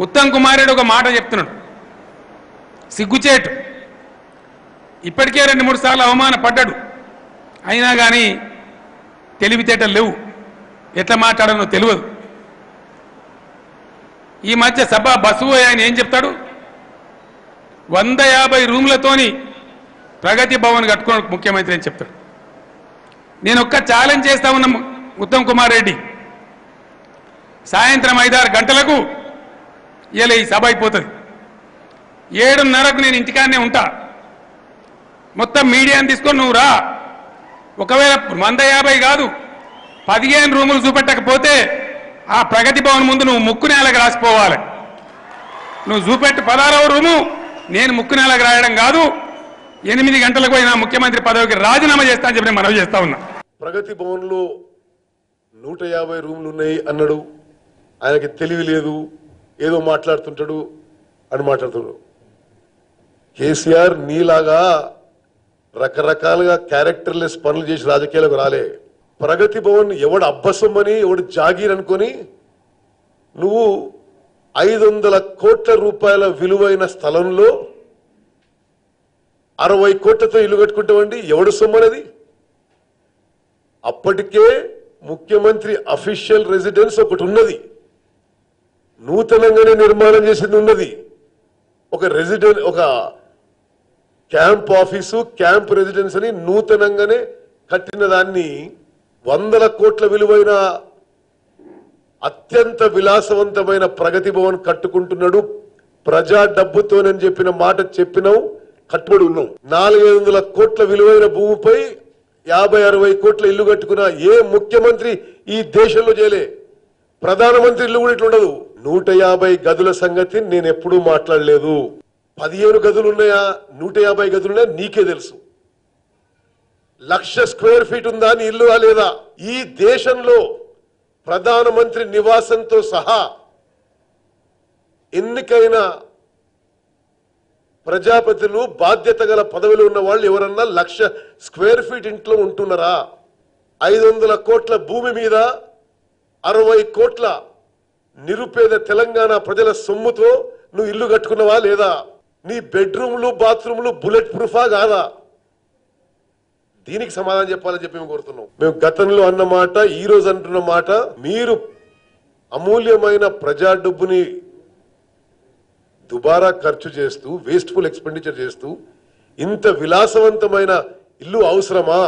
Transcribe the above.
ఉత్తమ్ కుమార్ రెడ్డి ఒక మాట చెప్తున్నాడు, సిగ్గుచేటు. ఇప్పటికే 2-3 సార్లు అవమానపడ్డాడు, అయినా కానీ తెలివితేటలు లేవు, ఎట్లా మాట్లాడానో తెలియదు. ఈ మధ్య సభ బస్సు ఆయన ఏం చెప్తాడు, 150 రూములతోని ప్రగతి భవన్ కట్టుకున్నాడు ముఖ్యమంత్రి అని చెప్తాడు. నేను ఒక్క ఛాలెంజ్ చేస్తా ఉన్న ఉత్తమ్ కుమార్ రెడ్డి, సాయంత్రం 5-6 గంటలకు ఇలా ఈ సభ అయిపోతుంది. 7:30కు నేను ఇంటికాడనే ఉంటా. మొత్తం మీడియాని తీసుకొని నువ్వు రా. ఒకవేళ 150 కాదు 15 రూములు చూపెట్టకపోతే ఆ ప్రగతి భవన్ ముందు నువ్వు ముక్కు నేలకు రాసిపోవాలి. నువ్వు చూపెట్టు 16వ రూము, నేను ముక్కు నేలకు రాయడం కాదు. 8 గంటలకు పోయి నా ముఖ్యమంత్రి పదవికి రాజీనామా చేస్తా అని చెప్పి నేను మనవి చేస్తా ఉన్నా. ప్రగతి భవన్ లో 150 రూములు ఉన్నాయి అన్నాడు. ఆయనకి తెలివి లేదు, ఏదో మాట్లాడుతుంటాడు అని మాట్లాడుతున్నాడు. కేసీఆర్ నీలాగా రకరకాలుగా క్యారెక్టర్లెస్ పనులు చేసి రాజకీయాలకు రాలే. ప్రగతి భవన్ ఎవడు అబ్బసమ్మని ఎవడు జాగీర్ అనుకొని నువ్వు 500 కోట్ల రూపాయల విలువైన స్థలంలో 60 కోట్లతో ఇల్లు కట్టుకుంటావండి. ఎవడు సొమ్మనేది? అప్పటికే ముఖ్యమంత్రి అఫీషియల్ రెసిడెన్స్ ఒకటి ఉన్నది, నూతనంగానే నిర్మాణం చేసింది ఉన్నది. ఒక క్యాంప్ ఆఫీసు, క్యాంప్ రెసిడెన్స్ అని నూతనంగానే కట్టిన దాన్ని 100 కోట్ల విలువైన అత్యంత విలాసవంతమైన ప్రగతి భవన్ కట్టుకుంటున్నాడు. ప్రజా డబ్బుతోనని చెప్పిన మాట చెప్పినావు, కట్టుబడి ఉన్నావు. 400 కోట్ల విలువైన భూమిపై 50-60 కోట్ల ఇల్లు కట్టుకున్న ఏ ముఖ్యమంత్రి ఈ దేశంలో చేయలే. ప్రధానమంత్రి ఇల్లు కూడా ఇట్లుండదు. 150 గదుల సంగతి నేను ఎప్పుడూ మాట్లాడలేదు. 15 గదులు ఉన్నాయా, 150 గదులు ఉన్నాయా నీకే తెలుసు. 1,00,000 స్క్వేర్ ఫీట్ ఉందా నీ ఇల్లు లేదా? ఈ దేశంలో ప్రధానమంత్రి నివాసంతో సహా ఎన్నికైన ప్రజాప్రతినిధులు, బాధ్యత గల పదవిలో ఉన్న వాళ్ళు ఎవరన్నా 1,00,000 స్క్వేర్ ఫీట్ ఇంట్లో ఉంటున్నారా? 500 కోట్ల భూమి మీద 60 కోట్ల నిరుపేద తెలంగాణ ప్రజల సొమ్ముతో నువ్వు ఇల్లు కట్టుకున్నావా లేదా? నీ బెడ్రూమ్లు, బాత్రూమ్లు బుల్లెట్ ప్రూఫా కాదా? దీనికి సమాధానం చెప్పాలని చెప్పి మేము కోరుతున్నాం. మేము గతంలో అన్న మాట, ఈ రోజు అంటున్న మాట, మీరు అమూల్యమైన ప్రజా డబ్బుని దుబారా ఖర్చు చేస్తూ, వేస్ట్ఫుల్ ఎక్స్పెండిచర్ చేస్తూ ఇంత విలాసవంతమైన ఇల్లు అవసరమా?